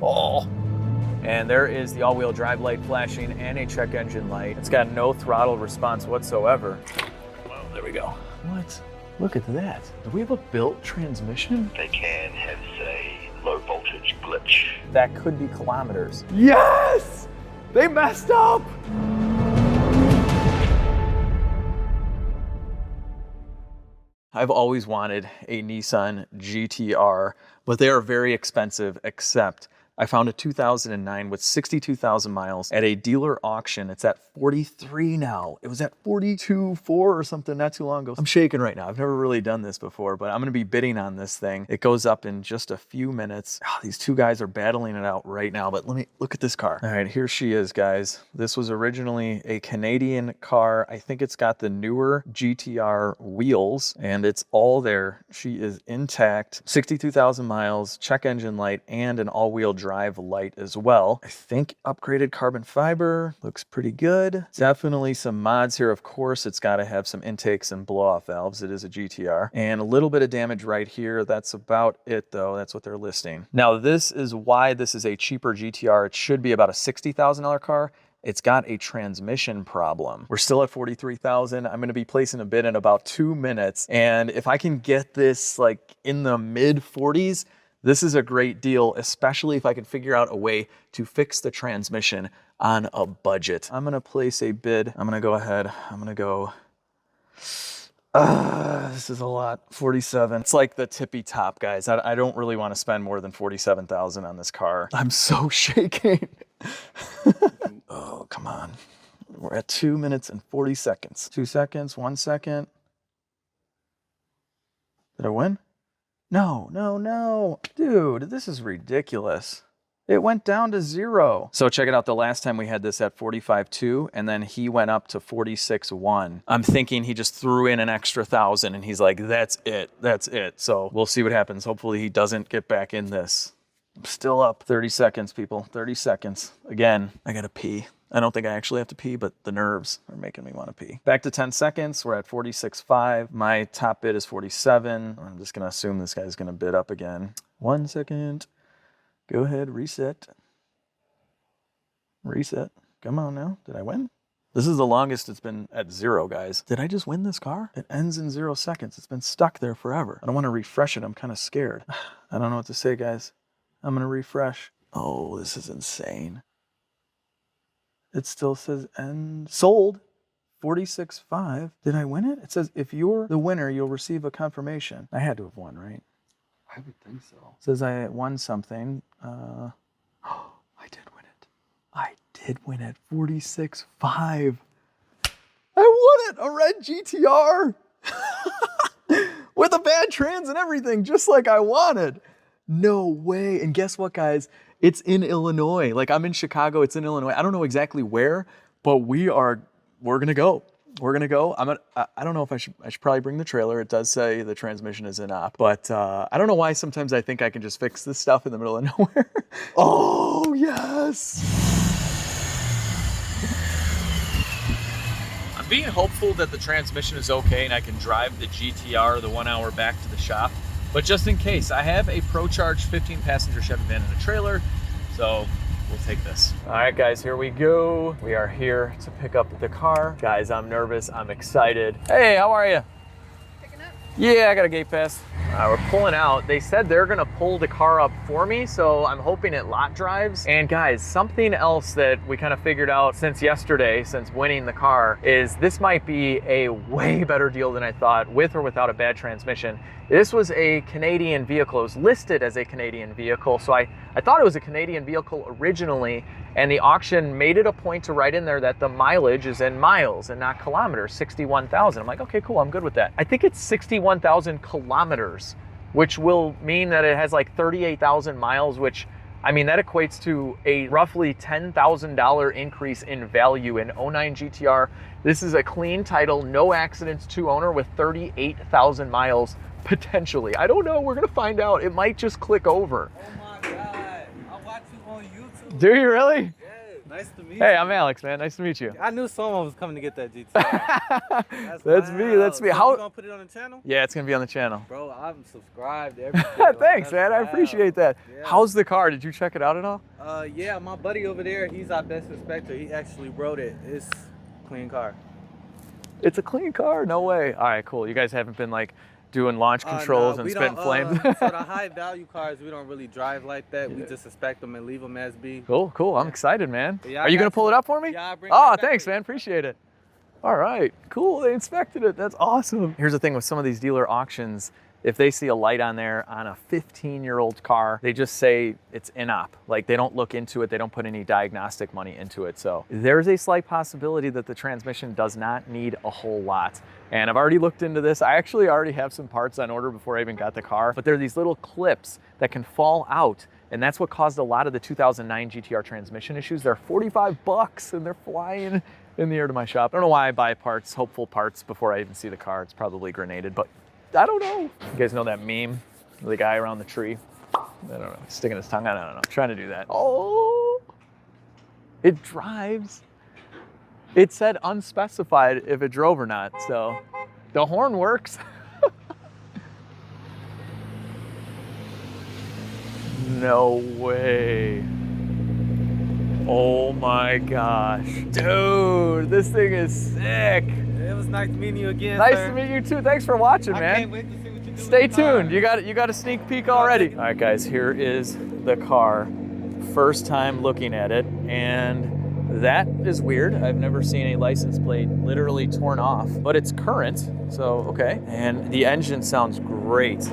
Oh. And there is the all-wheel drive light flashing and a check engine light. It's got no throttle response whatsoever. Well, there we go. What? Look at that. Do we have a built transmission? They can have a low voltage glitch. That could be kilometers. Yes! They messed up! I've always wanted a Nissan GTR, but they are very expensive, except I found a 2009 with 62,000 miles at a dealer auction. It's at 43 now. It was at 42.4 or something not too long ago. I'm shaking right now. I've never really done this before, but I'm gonna be bidding on this thing. It goes up in just a few minutes. Oh, these two guys are battling it out right now, but let me look at this car. All right, here she is, guys. This was originally a Canadian car. I think it's got the newer GTR wheels and it's all there. She is intact, 62,000 miles, check engine light, and an all-wheel drive light as well. I think upgraded carbon fiber, looks pretty good. Definitely some mods here. Of course, it's got to have some intakes and blow-off valves. It is a GTR. And a little bit of damage right here. That's about it though. That's what they're listing. Now this is why this is a cheaper GTR. It should be about a $60,000 car. It's got a transmission problem. We're still at 43,000. I'm gonna be placing a bid in about 2 minutes. And if I can get this like in the mid 40s, this is a great deal, especially if I can figure out a way to fix the transmission on a budget. I'm gonna place a bid. I'm gonna go ahead. I'm gonna go, this is a lot, 47. It's like the tippy top, guys. I don't really wanna spend more than 47,000 on this car. I'm so shaking. Oh, come on. We're at 2 minutes and 40 seconds. 2 seconds, 1 second. Did I win? No, no, no. Dude, this is ridiculous. It went down to 0. So check it out. The last time we had this at 45.2 and then he went up to 46.1. I'm thinking he just threw in an extra 1,000 and he's like, that's it. That's it. So we'll see what happens. Hopefully he doesn't get back in this. I'm still up. 30 seconds, people. 30 seconds. Again, I gotta pee. I don't think I actually have to pee, but the nerves are making me want to pee. Back to 10 seconds. We're at 46.5. My top bid is 47. I'm just going to assume this guy's going to bid up again. 1 second. Go ahead. Reset. Reset. Come on now. Did I win? This is the longest it's been at 0, guys. Did I just win this car? It ends in 0 seconds. It's been stuck there forever. I don't want to refresh it. I'm kind of scared. I don't know what to say, guys. I'm going to refresh. Oh, this is insane. It still says end sold 46.5. Did I win it? It says if you're the winner, you'll receive a confirmation. I had to have won, right? I would think so. It says I won something. I did win it. I did win it. 46.5. I won it. A red GTR with a bad trans and everything, just like I wanted. No way. And guess what, guys? It's in Illinois. Like I'm in Chicago, it's in Illinois. I don't know exactly where, but we're gonna go. We're gonna go. I don't know if I should probably bring the trailer. It does say the transmission is in op, but I don't know why sometimes I think I can just fix this stuff in the middle of nowhere. Oh, yes. I'm being hopeful that the transmission is okay and I can drive the GTR the 1 hour back to the shop. But just in case, I have a ProCharge 15-passenger Chevy van and a trailer, so we'll take this. All right, guys, here we go. We are here to pick up the car. Guys, I'm nervous. I'm excited. Hey, how are you? Picking up? Yeah, I got a gate pass. We're pulling out. They said they're gonna pull the car up for me, so I'm hoping it lot drives. And guys, something else that we kind of figured out since yesterday, since winning the car, is this might be a way better deal than I thought, with or without a bad transmission. This was a Canadian vehicle. It was listed as a Canadian vehicle, so I thought it was a Canadian vehicle originally, and the auction made it a point to write in there that the mileage is in miles and not kilometers, 61,000. I'm like, okay, cool, I'm good with that. I think it's 61,000 kilometers, which will mean that it has like 38,000 miles, which, I mean, that equates to a roughly $10,000 increase in value in 09 GTR. This is a clean title, no accidents, 2 owner with 38,000 miles potentially. I don't know, we're gonna find out. It might just click over. Oh my God, I watch you on YouTube. Do you really? Yes. Nice to meet you. Hey, I'm Alex, man. Nice to meet you. I knew someone was coming to get that GTR. That's me. That's me. So How? you gonna put it on the channel? Yeah, it's gonna be on the channel. Bro, I'm subscribed to everything. Thanks, man. I appreciate that. Yeah. How's the car? Did you check it out at all? Yeah, my buddy over there, he's our best inspector. He actually wrote it. It's a clean car. It's a clean car. No way. All right, cool. You guys haven't been like doing launch controls and spitting flames? So the high value cars, we don't really drive like that. We just inspect them and leave them as be. Cool, cool. I'm excited, man. Yeah, Are you gonna pull it up for me? Yeah, I'll bring Oh, it back thanks, to you. man. Appreciate it. All right, cool. They inspected it. That's awesome. Here's the thing with some of these dealer auctions. If they see a light on there on a 15-year-old car, they just say it's in-op. Like they don't look into it, they don't put any diagnostic money into it. So there's a slight possibility that the transmission does not need a whole lot. And I've already looked into this. I actually already have some parts on order before I even got the car, but there are these little clips that can fall out. And that's what caused a lot of the 2009 GTR transmission issues. They're 45 bucks and they're flying in the air to my shop. I don't know why I buy parts, hopeful parts, before I even see the car. It's probably grenaded, but I don't know. You guys know that meme? The guy around the tree? I don't know, sticking his tongue out, I don't know. Trying to do that. Oh, it drives. It said unspecified if it drove or not, so the horn works. No way. Oh my gosh. Dude, this thing is sick. It was nice meeting you again, Nice sir. to meet you too. Thanks for watching, man. I can't wait to see what you do. Stay with the car. tuned. You got a sneak peek already. All right, guys, here is the car. First time looking at it, and that is weird. I've never seen a license plate literally torn off, but it's current, so okay. And the engine sounds great.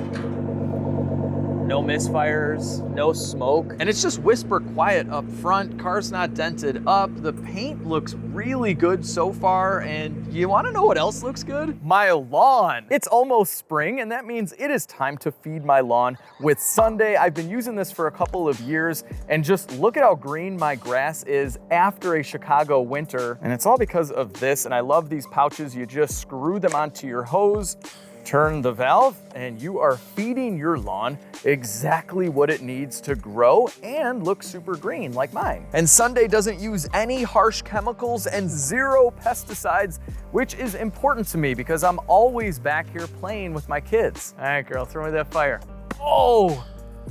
No misfires, no smoke, and it's just whisper quiet up front. Car's not dented up. The paint looks really good so far, and you wanna know what else looks good? My lawn. It's almost spring, and that means it is time to feed my lawn with Sunday. I've been using this for a couple of years, and just look at how green my grass is after a Chicago winter, and it's all because of this, and I love these pouches. You just screw them onto your hose, turn the valve, and you are feeding your lawn exactly what it needs to grow and look super green like mine. And Sunday doesn't use any harsh chemicals and 0 pesticides, which is important to me because I'm always back here playing with my kids. All right, girl, throw me that fire. Oh,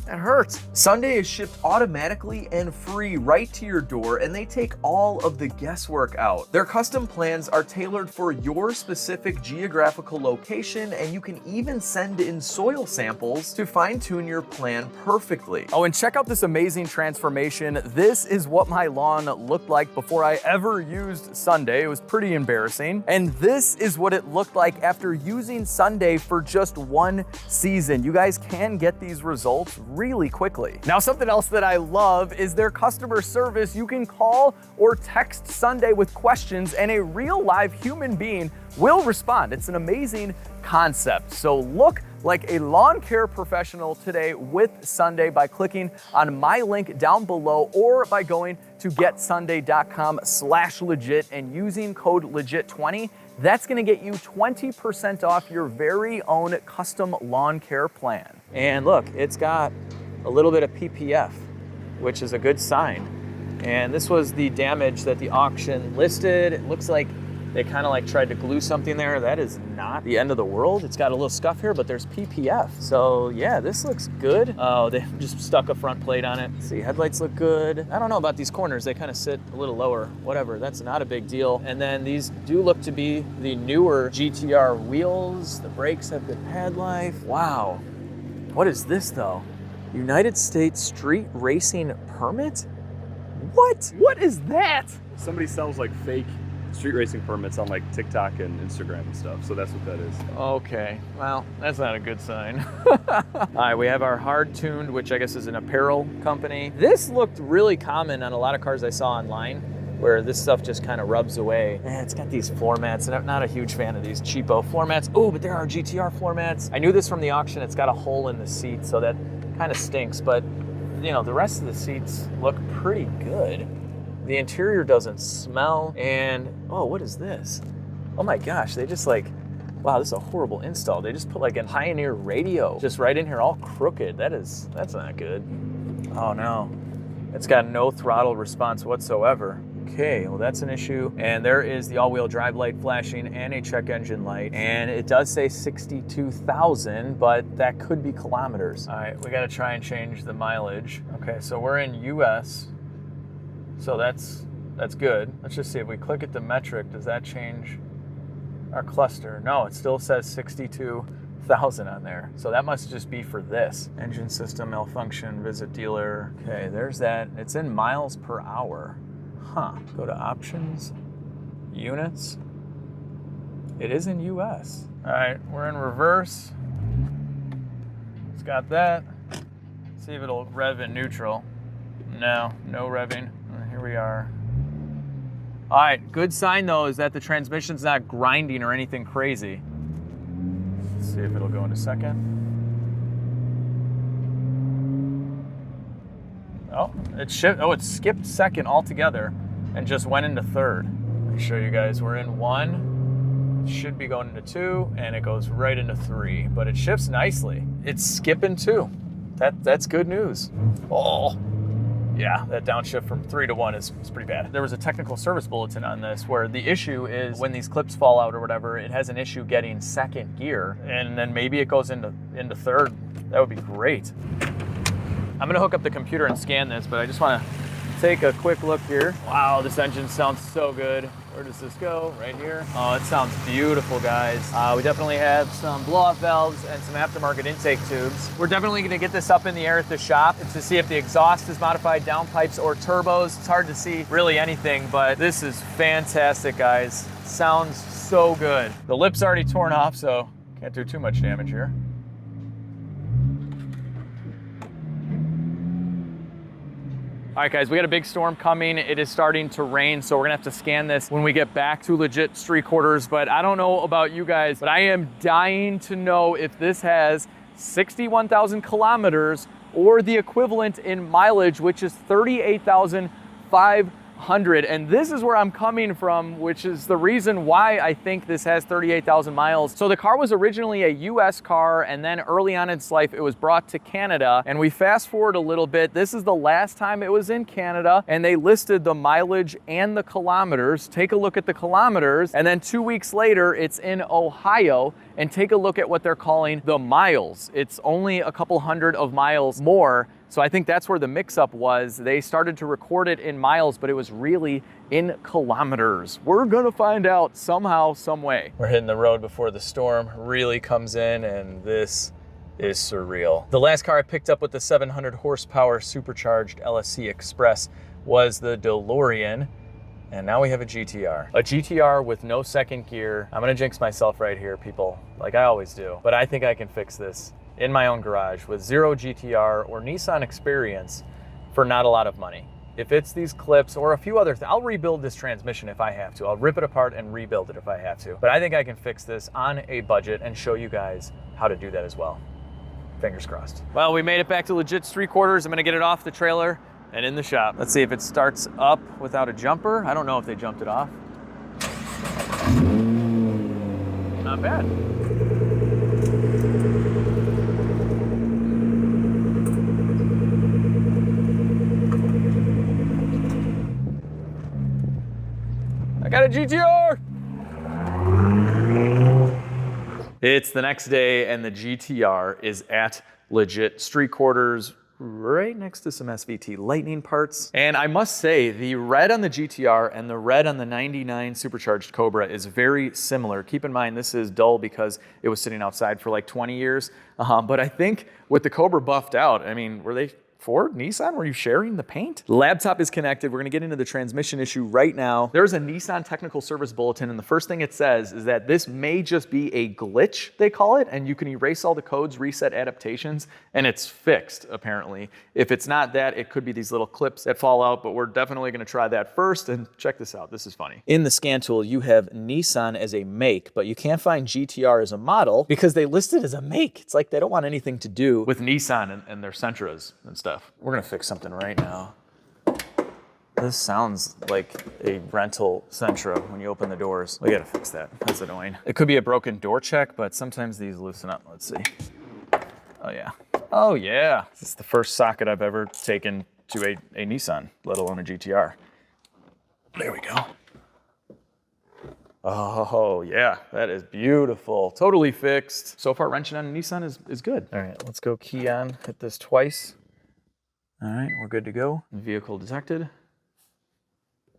that hurts. Sunday is shipped automatically and free right to your door, and they take all of the guesswork out. Their custom plans are tailored for your specific geographical location, and you can even send in soil samples to fine-tune your plan perfectly. Oh, and check out this amazing transformation. This is what my lawn looked like before I ever used Sunday. It was pretty embarrassing. And this is what it looked like after using Sunday for just 1 season. You guys can get these results really quickly. Now, something else that I love is their customer service. You can call or text Sunday with questions, and a real live human being will respond. It's an amazing concept. So look like a lawn care professional today with Sunday by clicking on my link down below, or by going to getsunday.com/legit and using code legit20. That's gonna get you 20% off your very own custom lawn care plan. And look, it's got a little bit of PPF, which is a good sign. And this was the damage that the auction listed. It looks like they kind of like tried to glue something there. That is not the end of the world. It's got a little scuff here, but there's PPF. So yeah, this looks good. Oh, they just stuck a front plate on it. Let's see, headlights look good. I don't know about these corners. They kind of sit a little lower. Whatever, that's not a big deal. And then these do look to be the newer GTR wheels. The brakes have good pad life. Wow. What is this though? United States Street Racing Permit? What? What is that? Somebody sells like fake street racing permits on like TikTok and Instagram and stuff, so that's what that is. Okay, well, that's not a good sign. All right, we have our Hard Tuned, which I guess is an apparel company. This looked really common on a lot of cars I saw online, where this stuff just kind of rubs away. It's got these floor mats, and I'm not a huge fan of these cheapo floor mats. Oh, but there are GTR floor mats. I knew this from the auction. It's got a hole in the seat, so that kind of stinks, but you know, the rest of the seats look pretty good. The interior doesn't smell, and oh, what is this? Oh my gosh, they just like, wow, this is a horrible install. They just put like a Pioneer radio just right in here, all crooked. That's not good. Oh no. It's got no throttle response whatsoever. Okay, well that's an issue. And there is the all-wheel drive light flashing and a check engine light. And it does say 62,000, but that could be kilometers. All right, we gotta try and change the mileage. Okay, so we're in US. So that's good. Let's just see if we click at the metric, does that change our cluster? No, it still says 62,000 on there. So that must just be for this. Engine system malfunction, visit dealer. Okay, there's that. It's in miles per hour. Huh, go to options, units. It is in US. All right, we're in reverse. It's got that. See if it'll rev in neutral. No revving. Here we are. All right, good sign though is that the transmission's not grinding or anything crazy. Let's see if it'll go into second. Oh, it skipped second altogether and just went into third. Let me show you guys, we're in 1. It should be going into 2 and it goes right into 3, but it shifts nicely. It's skipping 2. That's good news. Oh. Yeah, that downshift from 3 to 1 is pretty bad. There was a technical service bulletin on this where the issue is when these clips fall out or whatever, it has an issue getting second gear, and then maybe it goes into third. That would be great. I'm gonna hook up the computer and scan this, but I just wanna take a quick look here. Wow, this engine sounds so good. Where does this go? Right here. Oh, it sounds beautiful, guys. We definitely have some blow-off valves and some aftermarket intake tubes. We're definitely gonna get this up in the air at the shop to see if the exhaust is modified, downpipes or turbos. It's hard to see really anything, but this is fantastic, guys. Sounds so good. The lip's already torn off, so can't do too much damage here. All right, guys, we got a big storm coming. It is starting to rain, so we're gonna have to scan this when we get back to Legit Street Quarters. But I don't know about you guys, but I am dying to know if this has 61,000 kilometers or the equivalent in mileage, which is 38,500. And this is where I'm coming from, which is the reason why I think this has 38,000 miles. So the car was originally a US car, and then early on in its life, it was brought to Canada. And we fast forward a little bit. This is the last time it was in Canada, and they listed the mileage and the kilometers. Take a look at the kilometers. And then 2 weeks later, it's in Ohio. And take a look at what they're calling the miles. It's only a couple hundred of miles more. So I think that's where the mix-up was. They started to record it in miles, but it was really in kilometers. We're gonna find out somehow, some way. We're hitting the road before the storm really comes in, and this is surreal. The last car I picked up with the 700 horsepower supercharged LSC Express was the DeLorean. And now we have a GTR. A GTR with no second gear. I'm gonna jinx myself right here, people, like I always do. But I think I can fix this in my own garage with zero GTR or Nissan experience for not a lot of money. If it's these clips or a few other things, I'll rebuild this transmission if I have to. I'll rip it apart and rebuild it if I have to. But I think I can fix this on a budget and show you guys how to do that as well. Fingers crossed. Well, we made it back to Legit Street Quarters. I'm gonna get it off the trailer and in the shop. Let's see if it starts up without a jumper. I don't know if they jumped it off. Not bad. I got a GTR! It's the next day and the GTR is at Legit Street Quarters, right next to some SVT Lightning parts. And I must say, the red on the GTR and the red on the 99 supercharged Cobra is very similar. Keep in mind, this is dull because it was sitting outside for like 20 years. But I think with the Cobra buffed out, I mean, were they Ford, Nissan, were you sharing the paint? The laptop is connected. We're gonna get into the transmission issue right now. There's a Nissan technical service bulletin, and the first thing it says is that this may just be a glitch, they call it, and you can erase all the codes, reset adaptations, and it's fixed, apparently. If it's not that, it could be these little clips that fall out, but we're definitely gonna try that first, and check this out, this is funny. In the scan tool, you have Nissan as a make, but you can't find GTR as a model because they list it as a make. It's like they don't want anything to do with Nissan and their Sentras and stuff. We're gonna fix something right now. This sounds like a rental Sentra when you open the doors. We gotta fix that, that's annoying. It could be a broken door check, but sometimes these loosen up. Let's see. Oh yeah. Oh yeah. This is the first socket I've ever taken to a Nissan, let alone a GTR. There we go. Oh, yeah, that is beautiful. Totally fixed. So far, wrenching on a Nissan is good. All right, let's go key on, hit this twice. All right, we're good to go. Vehicle detected.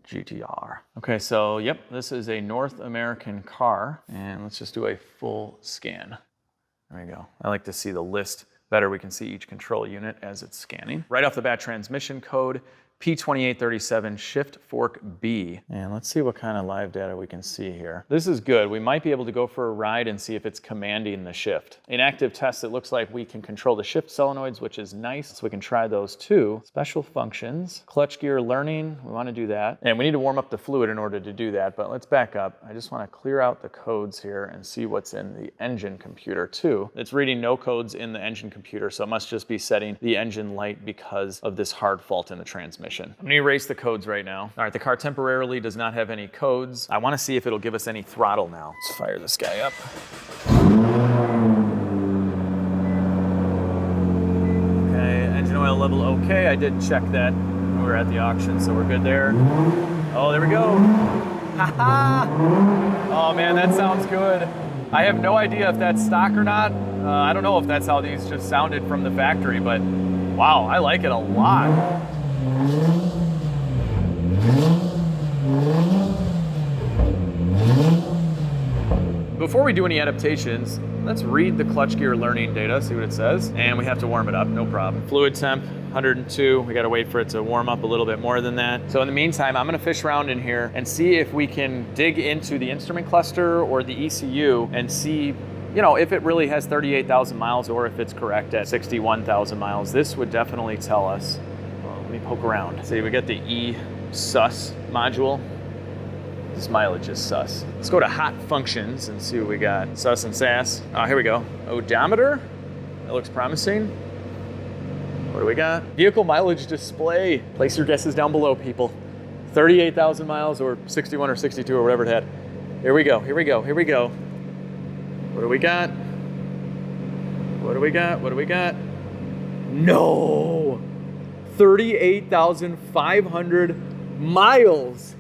GTR. Okay, so yep, this is a North American car, and let's just do a full scan. There we go. I like to see the list better. We can see each control unit as it's scanning. Right off the bat, transmission code, P2837 shift fork B. And let's see what kind of live data we can see here. This is good. We might be able to go for a ride and see if it's commanding the shift. In active tests, it looks like we can control the shift solenoids, which is nice. So we can try those too. Special functions, clutch gear learning. We want to do that. And we need to warm up the fluid in order to do that, but let's back up. I just want to clear out the codes here and see what's in the engine computer too. It's reading no codes in the engine computer, so it must just be setting the engine light because of this hard fault in the transmission. I'm gonna erase the codes right now. All right, the car temporarily does not have any codes. I wanna see if it'll give us any throttle now. Let's fire this guy up. Okay, engine oil level okay. I did check that when we were at the auction, so we're good there. Oh, there we go. Haha! Oh man, that sounds good. I have no idea if that's stock or not. I don't know if that's how these just sounded from the factory, but wow, I like it a lot. Before we do any adaptations, let's read the clutch gear learning data, see what it says. And we have to warm it up, no problem. Fluid temp, 102. We gotta wait for it to warm up a little bit more than that. So in the meantime, I'm gonna fish around in here and see if we can dig into the instrument cluster or the ECU and see, you know, if it really has 38,000 miles or if it's correct at 61,000 miles. This would definitely tell us. Let me poke around. See, we got the E-sus module. This mileage is sus. Let's go to hot functions and see what we got. Sus and sass. Oh, here we go. Odometer. That looks promising. What do we got? Vehicle mileage display. Place your guesses down below, people. 38,000 miles or 61 or 62 or whatever it had. Here we go, here we go, here we go. What do we got? What do we got? What do we got? No! 38,500 miles.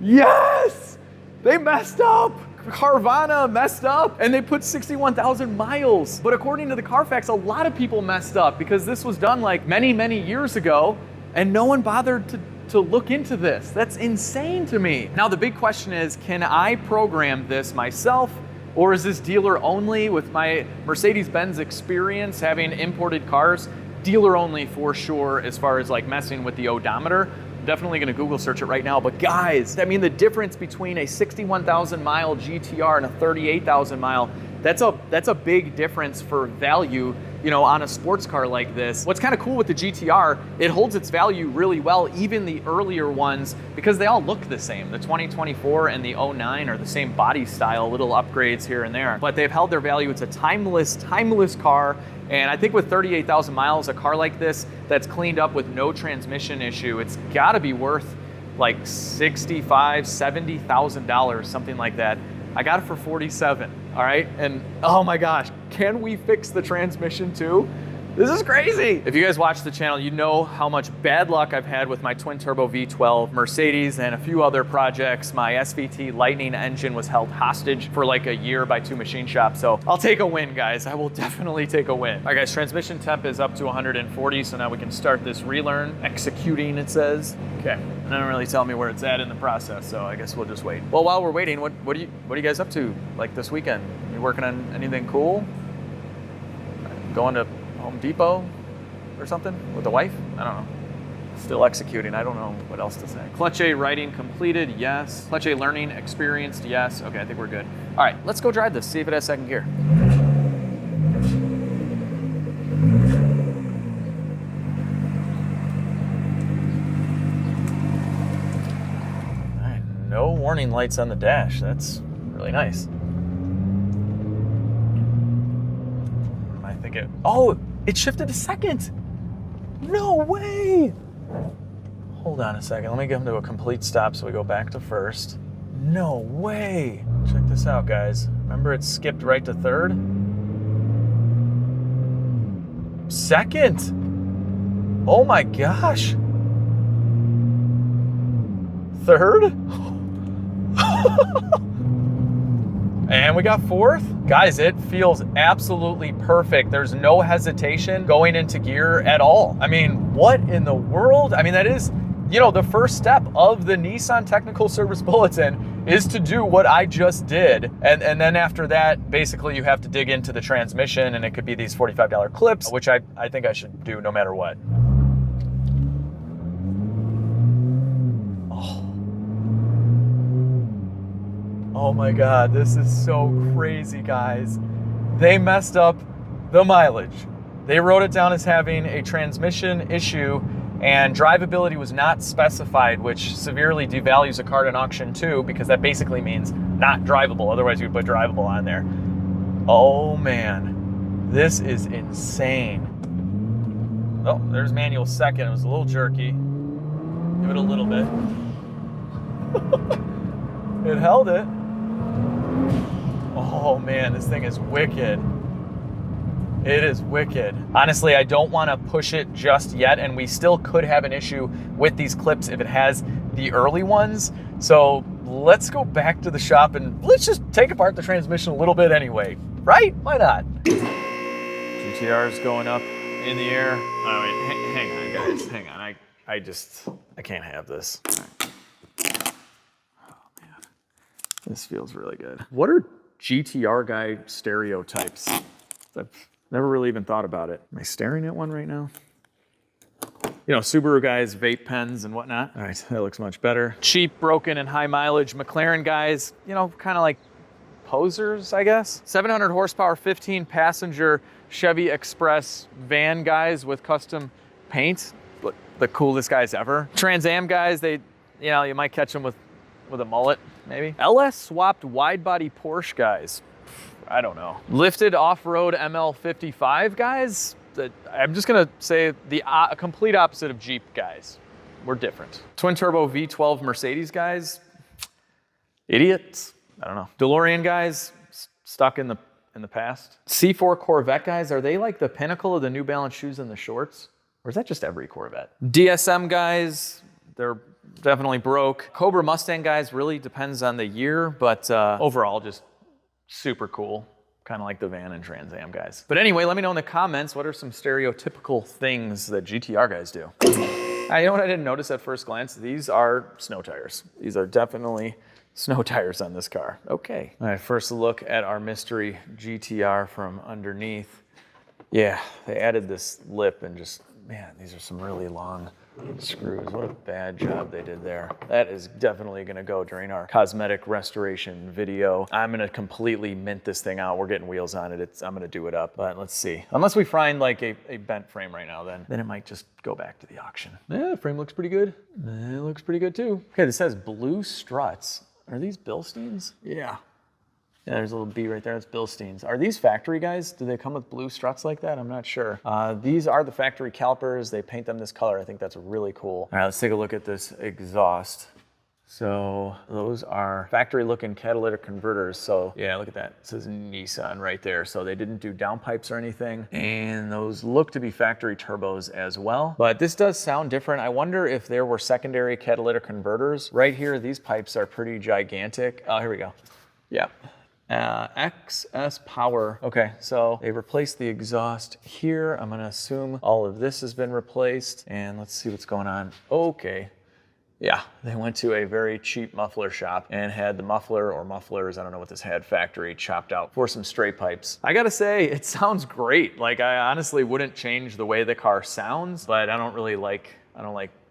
Yes! They messed up. Carvana messed up and they put 61,000 miles. But according to the Carfax, a lot of people messed up because this was done like many, many years ago and no one bothered to look into this. That's insane to me. Now the big question is, can I program this myself? Or is this dealer only? With my Mercedes-Benz experience having imported cars, dealer only for sure as far as like messing with the odometer. Definitely gonna Google search it right now. But guys, I mean, the difference between a 61,000 mile GTR and a 38,000 mile, that's a big difference for value, you know, on a sports car like this. What's kind of cool with the GTR, it holds its value really well, even the earlier ones, because they all look the same. The 2024 and the 09 are the same body style, little upgrades here and there, but they've held their value. It's a timeless car. And I think with 38,000 miles, a car like this that's cleaned up with no transmission issue, it's gotta be worth like $65,000, $70,000, something like that. I got it for 47, all right? And oh my gosh, can we fix the transmission too? This is crazy. If you guys watch the channel, you know how much bad luck I've had with my twin turbo V12 Mercedes and a few other projects. My SVT Lightning engine was held hostage for like a year by 2 machine shops. So I'll take a win, guys. I will definitely take a win. All right, guys, transmission temp is up to 140. So now we can start this relearn. Executing, it says. Okay, it doesn't really tell me where it's at in the process. So I guess we'll just wait. Well, while we're waiting, what are you guys up to like this weekend? You working on anything cool? Going to Home Depot or something with the wife? I don't know. Still executing. I don't know what else to say. Clutch A writing completed, yes. Clutch A learning experienced, yes. Okay, I think we're good. All right, let's go drive this, see if it has second gear. All right, no warning lights on the dash. That's really nice. I think it, oh, it shifted to second. No way. Hold on a second. Let me get him to a complete stop so we go back to first. No way. Check this out, guys. Remember it skipped right to third? Second. Oh my gosh. Third. And we got fourth. Guys, it feels absolutely perfect. There's no hesitation going into gear at all. I mean, what in the world? I mean, that is, you know, the first step of the Nissan Technical Service Bulletin is to do what I just did. And then after that, basically you have to dig into the transmission, and it could be these $45 clips, which I think I should do no matter what. Oh my God, this is so crazy, guys. They messed up the mileage. They wrote it down as having a transmission issue, and drivability was not specified, which severely devalues a car at an auction too, because that basically means not drivable. Otherwise you'd put drivable on there. Oh man, this is insane. Oh, there's manual second. It was a little jerky. Give it a little bit. It held it. Oh man, this thing is wicked. It is wicked. Honestly, I don't want to push it just yet, and we still could have an issue with these clips if it has the early ones. So let's go back to the shop and let's just take apart the transmission a little bit anyway, right? Why not? GTR is going up in the air. Oh, wait, hang on, guys, hang on. I can't have this. This feels really good. What are GTR guy stereotypes? I've never really even thought about it. Am I staring at one right now? You know, Subaru guys, vape pens and whatnot. All right, that looks much better. Cheap, broken, and high mileage McLaren guys, you know, kind of like posers, I guess. 700 horsepower, 15 passenger Chevy Express van guys with custom paint. The coolest guys ever. Trans Am guys, they, you know, you might catch them with a mullet, maybe. LS swapped wide body Porsche guys. I don't know. Lifted off-road ML55 guys. I'm just gonna say the complete opposite of Jeep guys. We're different. Twin turbo V12 Mercedes guys. Idiots. I don't know. DeLorean guys stuck in the past. C4 Corvette guys, are they like the pinnacle of the New Balance shoes and the shorts? Or is that just every Corvette? DSM guys, they're definitely broke. Cobra Mustang guys, really depends on the year, but overall just super cool. Kind of like the van and Trans Am guys. But anyway, let me know in the comments, what are some stereotypical things that GTR guys do? You know what I didn't notice at first glance? These are snow tires. These are definitely snow tires on this car. Okay. All right, first look at our mystery GTR from underneath. Yeah, they added this lip and just, man, these are some really long screws. What a bad job they did there. That is definitely gonna go during our cosmetic restoration video. I'm gonna completely mint this thing out. We're getting wheels on it. I'm gonna do it up, but let's see. Unless we find like a bent frame right now, then it might just go back to the auction. Yeah, the frame looks pretty good. It looks pretty good too. Okay, this says blue struts. Are these Bilsteins? Yeah. Yeah, there's a little B right there, that's Bilsteins. Are these factory guys? Do they come with blue struts like that? I'm not sure. These are the factory calipers. They paint them this color. I think that's really cool. All right, let's take a look at this exhaust. So those are factory looking catalytic converters. So yeah, look at that. It says Nissan right there. So they didn't do downpipes or anything. And those look to be factory turbos as well. But this does sound different. I wonder if there were secondary catalytic converters. Right here, these pipes are pretty gigantic. Oh, here we go. Yeah. XS power. Okay, so they replaced the exhaust here. I'm gonna assume all of this has been replaced, and let's see what's going on. Okay, yeah, they went to a very cheap muffler shop and had the muffler or mufflers, I don't know what this had, factory chopped out for some straight pipes. I gotta say, it sounds great. Like, I honestly wouldn't change the way the car sounds, but I don't like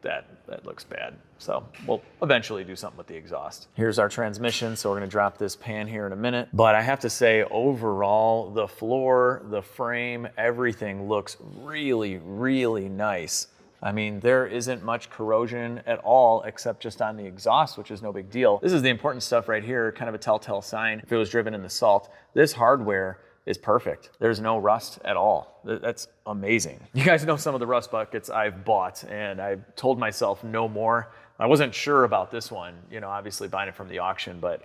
that. That looks bad. So we'll eventually do something with the exhaust. Here's our transmission, so we're gonna drop this pan here in a minute. But I have to say, overall, the floor, the frame, everything looks really, really nice. I mean, there isn't much corrosion at all, except just on the exhaust, which is no big deal. This is the important stuff right here, kind of a telltale sign if it was driven in the salt. This hardware is perfect. There's no rust at all. That's amazing. You guys know some of the rust buckets I've bought, and I told myself no more. I wasn't sure about this one, you know, obviously buying it from the auction, but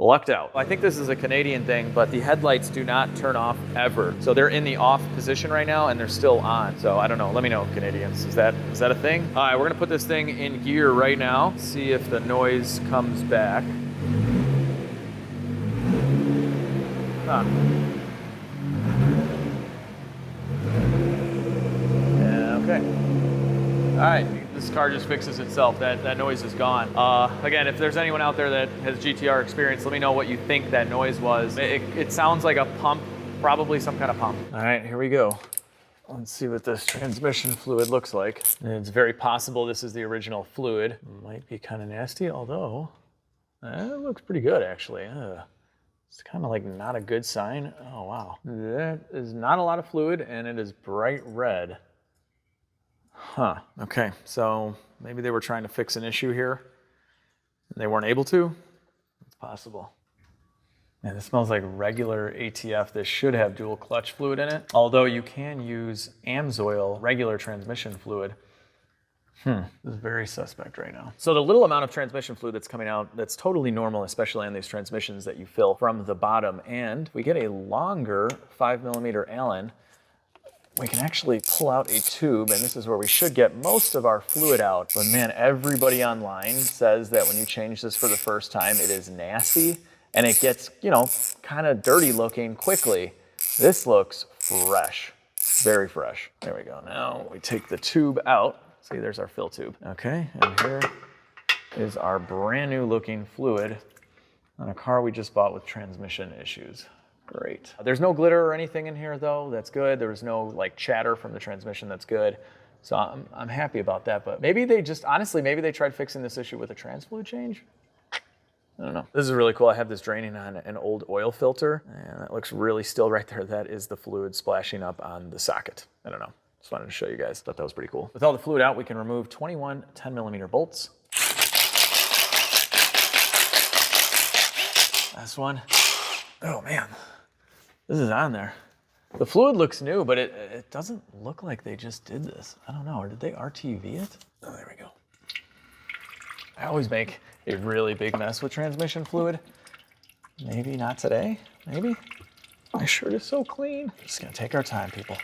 lucked out. I think this is a Canadian thing, but the headlights do not turn off ever. So they're in the off position right now and they're still on. So I don't know, let me know, Canadians, is that a thing? All right, we're gonna put this thing in gear right now, see if the noise comes back. Huh. Yeah, okay. All right, this car just fixes itself. That noise is gone. Again, if there's anyone out there that has GTR experience, let me know what you think that noise was. It sounds like a pump, probably some kind of pump. All right, here we go. Let's see what this transmission fluid looks like. And it's very possible this is the original fluid. Might be kind of nasty, although it looks pretty good actually. It's kind of like not a good sign. Oh wow, that is not a lot of fluid and it is bright red. Huh, okay, so maybe they were trying to fix an issue here and they weren't able to? It's possible. Man, this smells like regular ATF. This should have dual clutch fluid in it, although you can use AMSOIL regular transmission fluid. This is very suspect right now. So the little amount of transmission fluid that's coming out, that's totally normal, especially on these transmissions that you fill from the bottom, and we get a longer 5mm Allen. We can actually pull out a tube, and this is where we should get most of our fluid out. But man, everybody online says that when you change this for the first time, it is nasty, and it gets, you know, kind of dirty looking quickly. This looks fresh, very fresh. There we go. Now we take the tube out. See, there's our fill tube. Okay, and here is our brand new looking fluid on a car we just bought with transmission issues. Great. There's no glitter or anything in here though, that's good. There was no like chatter from the transmission, that's good. So I'm happy about that, but maybe they just, honestly, maybe they tried fixing this issue with a trans fluid change. I don't know. This is really cool. I have this draining on an old oil filter and that looks really still right there. That is the fluid splashing up on the socket. I don't know. Just wanted to show you guys. Thought that was pretty cool. With all the fluid out, we can remove 21 10mm bolts. Last one. Oh man, this is on there. The fluid looks new, but it doesn't look like they just did this. I don't know, or did they RTV it? Oh, there we go. I always make a really big mess with transmission fluid. Maybe not today, maybe. My shirt is so clean. Just gonna take our time, people.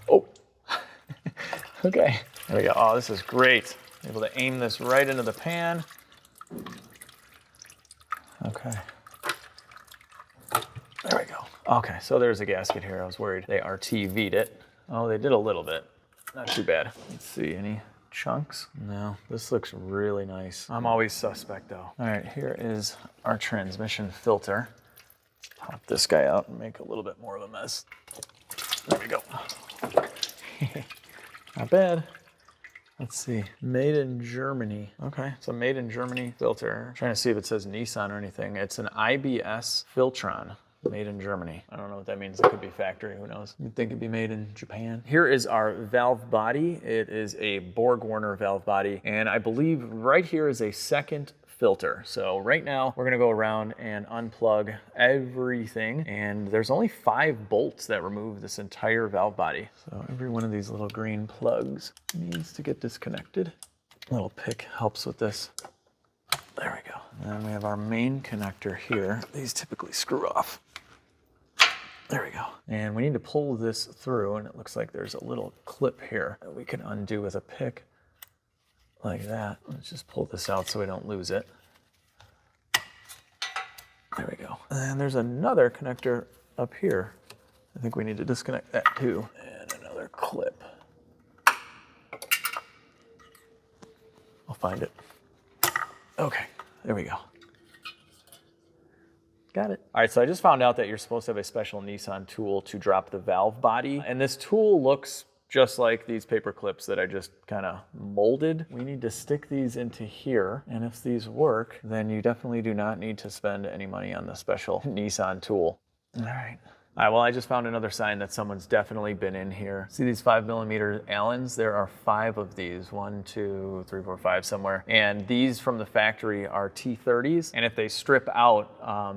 Oh, okay, there we go. Oh, this is great. Able to aim this right into the pan. Okay. There we go. Okay, so there's a gasket here. I was worried they RTV'd it. Oh, they did a little bit. Not too bad. Let's see, any chunks? No, this looks really nice. I'm always suspect though. All right, here is our transmission filter. Let's pop this guy out and make a little bit more of a mess. There we go. Not bad. Let's see, made in Germany. Okay, it's a made in Germany filter. I'm trying to see if it says Nissan or anything. It's an IBS Filtron, made in Germany. I don't know what that means. It could be factory, who knows? You'd think it'd be made in Japan. Here is our valve body. It is a Borg-Warner valve body, and I believe right here is a second filter. So right now we're gonna go around and unplug everything, and there's only 5 bolts that remove this entire valve body. So every one of these little green plugs needs to get disconnected. A little pick helps with this. There we go. And then we have our main connector here. These typically screw off. There we go. And we need to pull this through, and it looks like there's a little clip here that we can undo with a pick. Like that. Let's just pull this out so we don't lose it. There we go. And there's another connector up here. I think we need to disconnect that too. And another clip. I'll find it. Okay, there we go. Got it. All right, so I just found out that you're supposed to have a special Nissan tool to drop the valve body. And this tool looks just like these paper clips that I just kind of molded. We need to stick these into here, and if these work, then you definitely do not need to spend any money on the special Nissan tool. All right. All right, well, I just found another sign that someone's definitely been in here. See these 5mm Allens? There are 5 of these. 1, 2, 3, 4, 5 somewhere. And these from the factory are T30s. And if they strip out,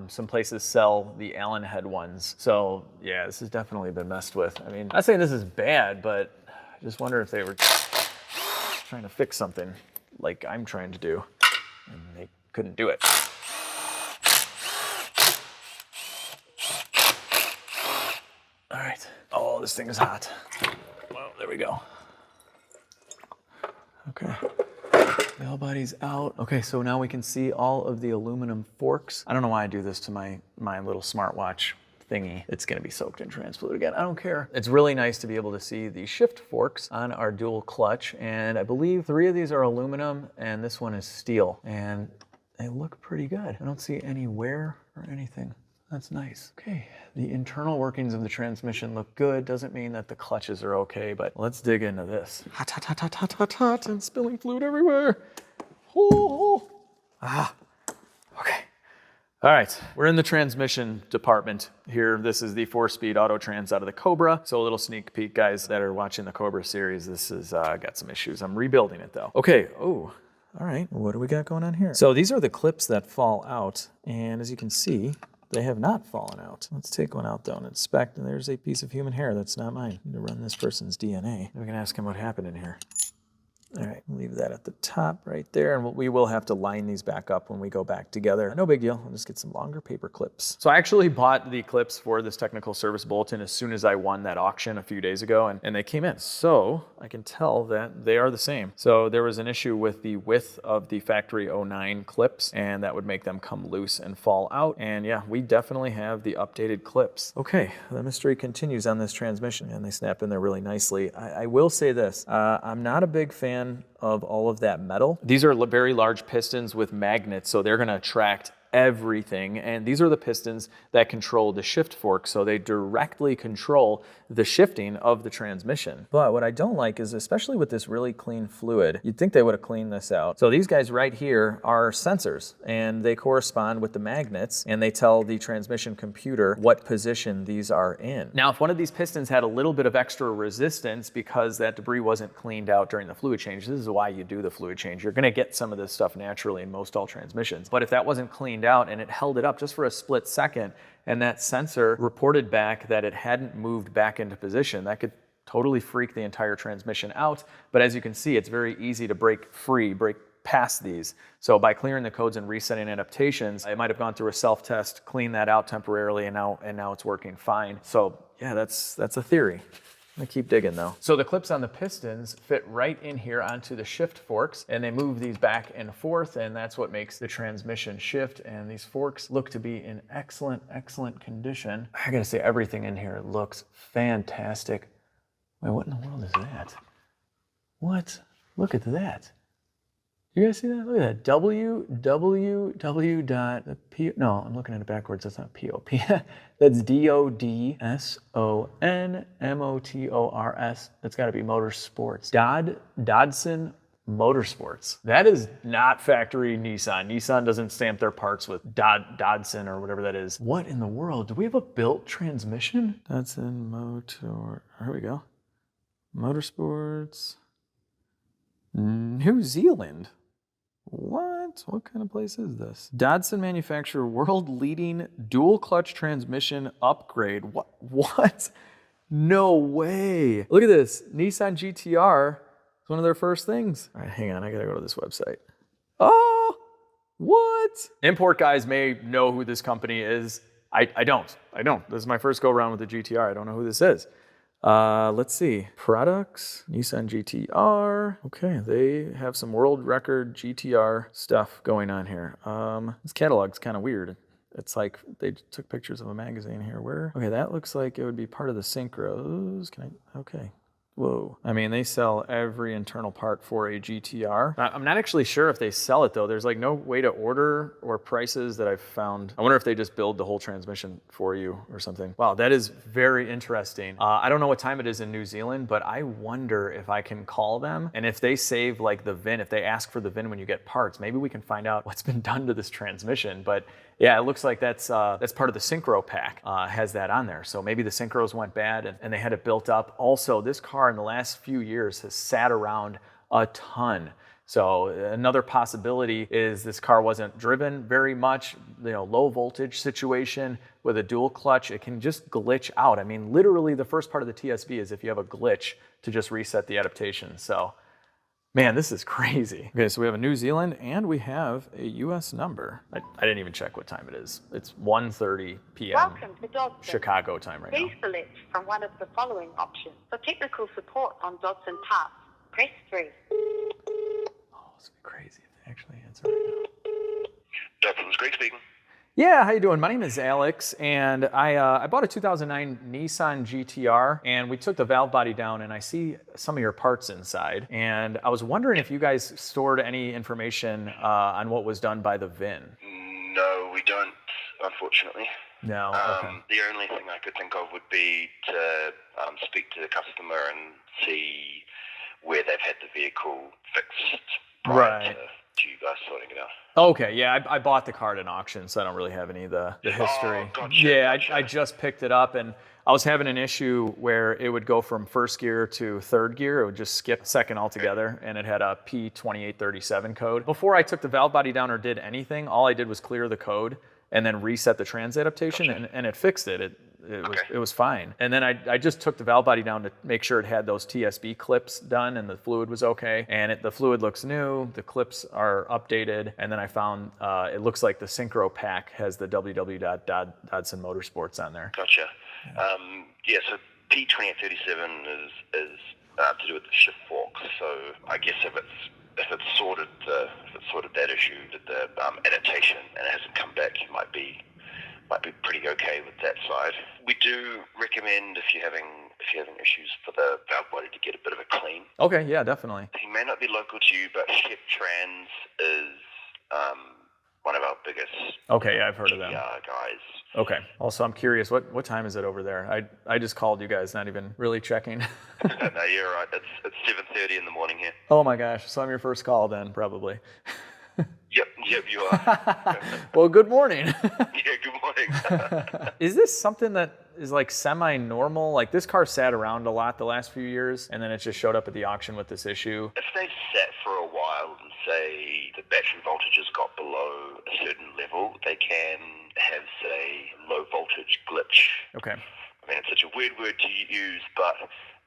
some places sell the Allen head ones. So yeah, this has definitely been messed with. I mean, I'm not saying this is bad, but I just wonder if they were trying to fix something like I'm trying to do, and they couldn't do it. Oh, this thing is hot. Well, there we go. Okay. Bell body's out. Okay, so now we can see all of the aluminum forks. I don't know why I do this to my little smartwatch thingy. It's gonna be soaked in trans fluid again. I don't care. It's really nice to be able to see the shift forks on our dual clutch, and I believe 3 of these are aluminum and this one is steel, and they look pretty good. I don't see any wear or anything. That's nice. Okay, the internal workings of the transmission look good. Doesn't mean that the clutches are okay, but let's dig into this. Hot, hot, hot, hot, hot, hot, hot, and spilling fluid everywhere. Oh, ah, okay. All right, we're in the transmission department here. This is the 4-speed auto trans out of the Cobra. So a little sneak peek, guys that are watching the Cobra series. This has got some issues. I'm rebuilding it though. Okay, oh, all right, what do we got going on here? So these are the clips that fall out, and as you can see, they have not fallen out. Let's take one out though and inspect, and there's a piece of human hair that's not mine. I need to run this person's DNA. We can ask him what happened in here. All right, leave that at the top right there, and we will have to line these back up when we go back together. No big deal, I'll just get some longer paper clips. So I actually bought the clips for this technical service bulletin as soon as I won that auction a few days ago, and they came in. So I can tell that they are the same. So there was an issue with the width of the factory 09 clips, and that would make them come loose and fall out. And yeah, we definitely have the updated clips. Okay, the mystery continues on this transmission, and they snap in there really nicely. I will say this, I'm not a big fan of all of that metal. These are very large pistons with magnets, so they're gonna attract everything, and these are the pistons that control the shift fork, so they directly control the shifting of the transmission. But what I don't like is, especially with this really clean fluid, you'd think they would have cleaned this out. So these guys right here are sensors, and they correspond with the magnets, and they tell the transmission computer what position these are in. Now, if one of these pistons had a little bit of extra resistance because that debris wasn't cleaned out during the fluid change, this is why you do the fluid change. You're gonna get some of this stuff naturally in most all transmissions. But if that wasn't cleaned out and it held it up just for a split second, and that sensor reported back that it hadn't moved back into position, that could totally freak the entire transmission out. But as you can see, it's very easy to break past these. So by clearing the codes and resetting adaptations, it might have gone through a self-test, cleaned that out temporarily, and now it's working fine. So yeah, that's a theory. I'm gonna keep digging though. So the clips on the pistons fit right in here onto the shift forks, and they move these back and forth, and that's what makes the transmission shift. And these forks look to be in excellent, excellent condition. I gotta say, everything in here looks fantastic. Wait, what in the world is that? What? Look at that. You guys see that? Look at that. www.p. No, I'm looking at it backwards. That's not POP. That's DODSON-MOTORS. That's got to be Motorsports. Dodson Motorsports. That is not factory Nissan. Nissan doesn't stamp their parts with Dodson or whatever that is. What in the world? Do we have a built transmission? Dodson Motor. Here we go. Motorsports. New Zealand. What? What kind of place is this? Dodson manufacturer world-leading dual clutch transmission upgrade. What? No way. Look at this. Nissan GTR is one of their first things. All right, hang on. I gotta go to this website. Oh, what? Import guys may know who this company is. I don't. This is my first go around with the GTR. I don't know who this is. Let's see. Products, Nissan GTR. Okay, they have some world record GTR stuff going on here. This catalog's kind of weird. It's like they took pictures of a magazine here. Where? Okay, that looks like it would be part of the synchros. Okay. Whoa. I mean, they sell every internal part for a GTR. I'm not actually sure if they sell it though. There's like no way to order or prices that I've found. I wonder if they just build the whole transmission for you or something. Wow, that is very interesting. I don't know what time it is in New Zealand, but I wonder if I can call them, and if they save like the VIN, if they ask for the VIN when you get parts, maybe we can find out what's been done to this transmission. But yeah, it looks like that's part of the Synchro pack, has that on there. So maybe the Synchros went bad and they had it built up. Also, this car in the last few years has sat around a ton. So another possibility is this car wasn't driven very much, low voltage situation with a dual clutch. It can just glitch out. I mean, literally the first part of the TSV is if you have a glitch to just reset the adaptation. So Man, this is crazy. Okay, so we have a New Zealand and we have a US number. I didn't even check what time it is. It's 1:30 p.m. Welcome to Dodson. Chicago time right now. Please select from one of the following options. For technical support on Dodson parts, press 3. Oh, it's gonna be crazy if they actually answer right now. Dodson's Greg speaking. Yeah, how you doing? My name is Alex, and I bought a 2009 Nissan GTR, and we took the valve body down, and I see some of your parts inside, and I was wondering if you guys stored any information on what was done by the VIN. No, we don't, unfortunately. No. Okay. The only thing I could think of would be to speak to the customer and see where they've had the vehicle fixed prior to you guys sorting it out. Okay, yeah, I bought the car at an auction, so I don't really have any of the history. Oh, gotcha, yeah, gotcha. I just picked it up, and I was having an issue where it would go from first gear to third gear. It would just skip second altogether, and it had a P2837 code. Before I took the valve body down or did anything, all I did was clear the code and then reset the trans adaptation, and it fixed it. It was fine. And then I just took the valve body down to make sure it had those TSB clips done and the fluid was okay. And the fluid looks new, the clips are updated, and then I found it looks like the Synchro pack has the www.Dodson Motorsports on there. Gotcha. Yeah, so P2837 is to do with the shift forks. So I guess if it's sorted that issue, the adaptation, and it hasn't come back, you might be pretty okay with that side. We do recommend if you're having issues for the valve body to get a bit of a clean. Okay, yeah, definitely. He may not be local to you, but Shep Trans is one of our biggest Okay, yeah, I've heard of them. guys. Okay. Also, I'm curious, what time is it over there? I just called you guys, not even really checking. No, you're right. It's 7:30 in the morning here. Oh my gosh, so I'm your first call then, probably. Yep, you are. Well, good morning. Yeah, good morning. Is this something that is like semi-normal? Like this car sat around a lot the last few years, and then it just showed up at the auction with this issue. If they've sat for a while and say the battery voltage has got below a certain level, they can have, say, low voltage glitch. Okay. I mean, it's such a weird word to use, but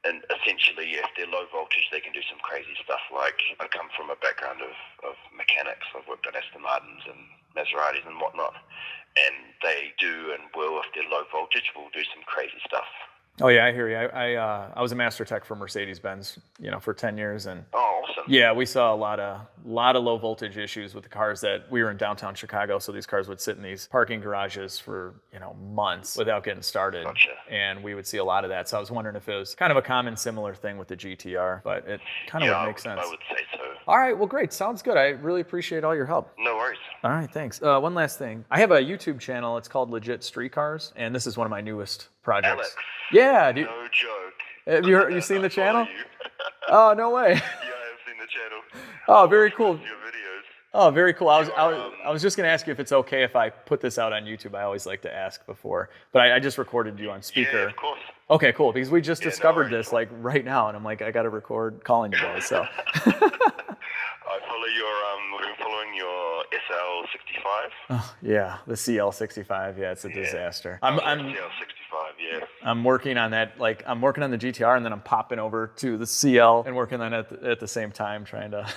and essentially, if they're low voltage, they can do some crazy stuff. Like, I come from a background of mechanics. I've worked on Aston Martins and Maseratis and whatnot, and they do and will, if they're low voltage, will do some crazy stuff. Oh yeah, I hear you. I was a master tech for Mercedes-Benz, for 10 years, and Oh, awesome. yeah, we saw a lot of low voltage issues with the cars that we were in downtown Chicago. So these cars would sit in these parking garages for months without getting started, Gotcha. and we would see a lot of that. So I was wondering if it was kind of a common similar thing with the GTR, but it kind of would make sense. I would say so. All right, well, great. Sounds good. I really appreciate all your help. No worries. All right, thanks. One last thing. I have a YouTube channel. It's called LegitStreetCars, and this is one of my newest projects. Alex. Yeah. No joke. Have you seen the channel? You. Oh, no way. Yeah, I've seen the channel. Oh, very cool. Your videos. Oh, very cool. I was just going to ask you if it's okay if I put this out on YouTube. I always like to ask before, but I just recorded you on speaker. Yeah, of course. Okay, cool. Because we just discovered worries. this like right now, and I'm like, I got to record calling you guys. So. I follow we're following your SL65. Oh, yeah, the CL65. Yeah, it's a disaster. I'm CL65, yeah. I'm working on that. Like I'm working on the GTR, and then I'm popping over to the CL and working on it at the same time, trying to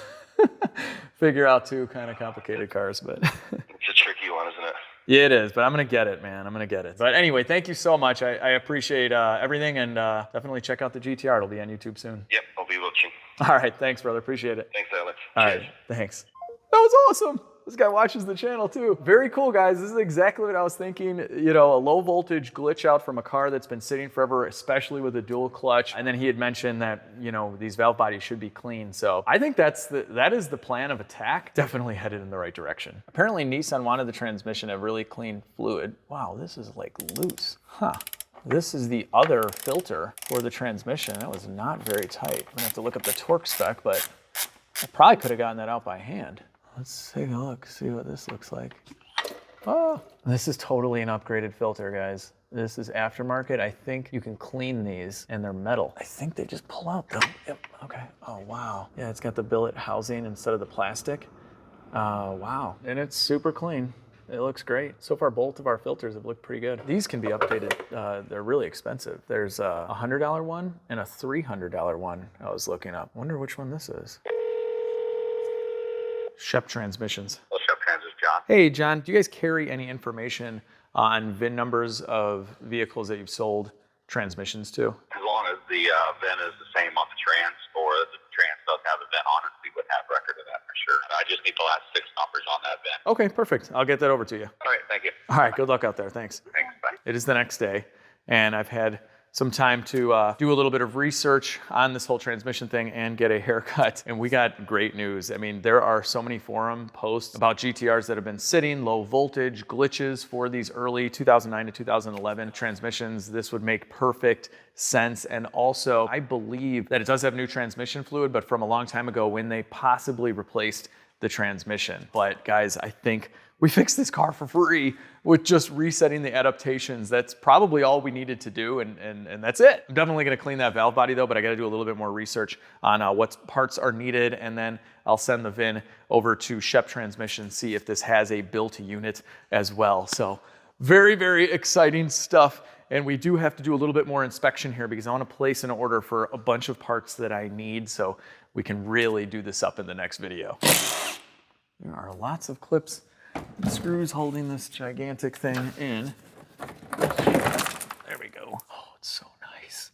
figure out two kind of complicated cars. But It's a tricky one, isn't it? yeah, it is. But I'm gonna get it, man. I'm gonna get it. But anyway, thank you so much. I appreciate everything, and definitely check out the GTR. It'll be on YouTube soon. Yep, I'll be watching. All right, thanks, brother. Appreciate it. Thanks, Alex. All Cheers. right, thanks. That was awesome. This guy watches the channel too. Very cool, guys. This is exactly what I was thinking. A low voltage glitch out from a car that's been sitting forever, especially with a dual clutch. And then he had mentioned that, these valve bodies should be clean. So I think that is the plan of attack. Definitely headed in the right direction. Apparently Nissan wanted the transmission to have really clean fluid. Wow, this is like loose. Huh. This is the other filter for the transmission. That was not very tight. I'm gonna have to look up the torque spec, but I probably could have gotten that out by hand. Let's take a look, see what this looks like. Oh, this is totally an upgraded filter, guys. This is aftermarket. I think you can clean these, and they're metal. I think they just pull out though. Yep, okay. Oh, wow. Yeah, it's got the billet housing instead of the plastic. Wow, and it's super clean. It looks great. So far, both of our filters have looked pretty good. These can be updated. They're really expensive. There's a $100 one and a $300 one I was looking up. Wonder which one this is. Shep Transmissions. Well, Shep Trans is John. Hey, John, do you guys carry any information on VIN numbers of vehicles that you've sold transmissions to? As long as the VIN is the same on the trans, or the trans does have a VIN on it, we would have record of that for sure. I just need the last 6 numbers on that VIN. Okay, perfect. I'll get that over to you. All right, thank you. All right, good luck out there. Thanks. Thanks, bye. It is the next day, and I've had some time to do a little bit of research on this whole transmission thing and get a haircut. And we got great news. I mean, there are so many forum posts about GTRs that have been sitting, low voltage, glitches for these early 2009 to 2011 transmissions. This would make perfect sense. And also, I believe that it does have new transmission fluid, but from a long time ago when they possibly replaced the transmission. But guys, I think we fixed this car for free with just resetting the adaptations. That's probably all we needed to do, and that's it. I'm definitely gonna clean that valve body though, but I gotta do a little bit more research on what parts are needed, and then I'll send the VIN over to Shep Transmission, see if this has a built unit as well. So very, very exciting stuff. And we do have to do a little bit more inspection here because I wanna place an order for a bunch of parts that I need so we can really do this up in the next video. There are lots of clips and screws holding this gigantic thing in. There we go. Oh, it's so nice.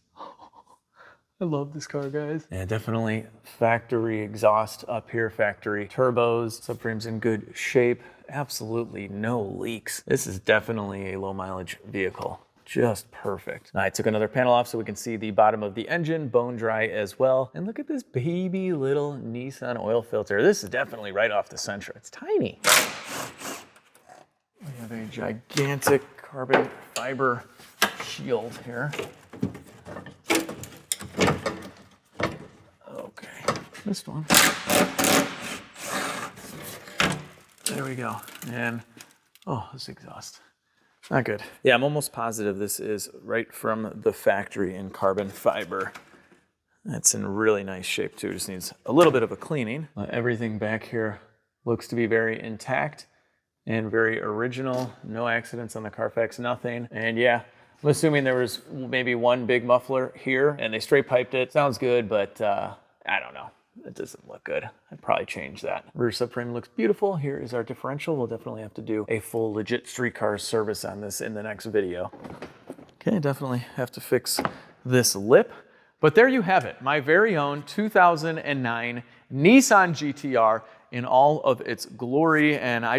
I love this car, guys. Yeah, definitely factory exhaust up here, factory turbos, subframe's in good shape. Absolutely no leaks. This is definitely a low mileage vehicle. Just perfect. I took another panel off so we can see the bottom of the engine, bone dry as well. And look at this baby little Nissan oil filter. This is definitely right off the Sentra. It's tiny. We have a gigantic carbon fiber shield here. Okay, this one. There we go. And, oh, this exhaust. Not good. Yeah, I'm almost positive this is right from the factory in carbon fiber. That's in really nice shape too. Just needs a little bit of a cleaning. Everything back here looks to be very intact and very original. No accidents on the Carfax, nothing. And yeah, I'm assuming there was maybe one big muffler here and they straight piped it. Sounds good, but I don't know. It doesn't look good. I'd probably change that. Rear subframe looks beautiful. Here is our differential. We'll definitely have to do a full LegitStreetCars service on this in the next video. Okay, definitely have to fix this lip. But there you have it, my very own 2009 Nissan GTR in all of its glory. And I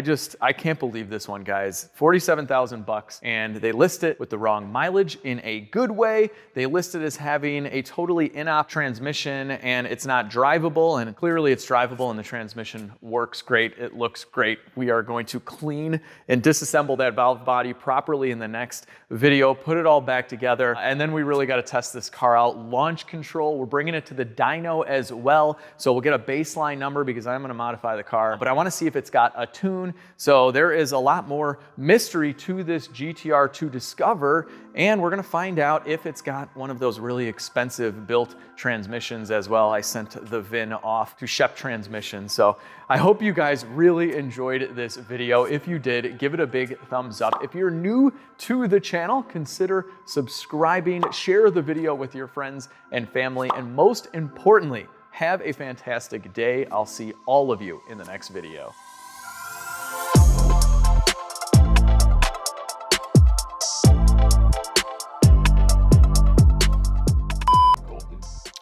can't believe this one, guys. 47,000 bucks, and they list it with the wrong mileage in a good way. They list it as having a totally in-op transmission and it's not drivable, and clearly it's drivable and the transmission works great. It looks great. We are going to clean and disassemble that valve body properly in the next video, put it all back together, and then we really got to test this car out. Launch control, we're bringing it to the dyno as well. So we'll get a baseline number because I'm going to modify the car, but I want to see if it's got a tune. So there is a lot more mystery to this GTR to discover, and we're going to find out if it's got one of those really expensive built transmissions as well. I sent the VIN off to Shep Transmission. So I hope you guys really enjoyed this video. If you did, give it a big thumbs up. If you're new to the channel, consider subscribing, share the video with your friends and family, and most importantly, have a fantastic day. I'll see all of you in the next video.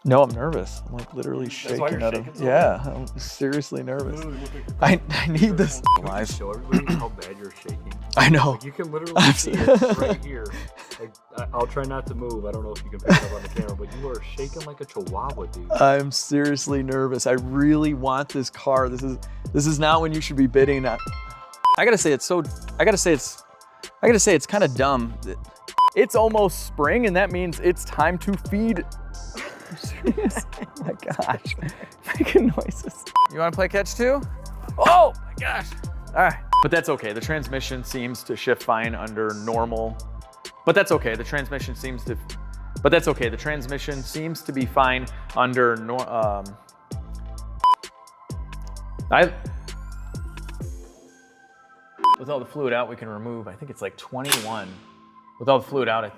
No, I'm nervous. I'm like literally shaking out of. Yeah, I'm seriously nervous. I need this live. Show everybody how bad you're shaking. I know. Like, you can literally see it right here. Like, I'll try not to move. I don't know if you can pick it up on the camera, but you are shaking like a chihuahua, dude. I'm seriously nervous. I really want this car. This is not when you should be bidding. I gotta say it's kind of dumb. It's almost spring, and that means it's time to feed. I'm serious? Oh my gosh, making noises. You want to play catch too? Oh my gosh. All right, but that's okay. The transmission seems to shift fine under normal, but that's okay. The transmission seems to be fine under with all the fluid out, we can remove, I think it's like 21. With all the fluid out,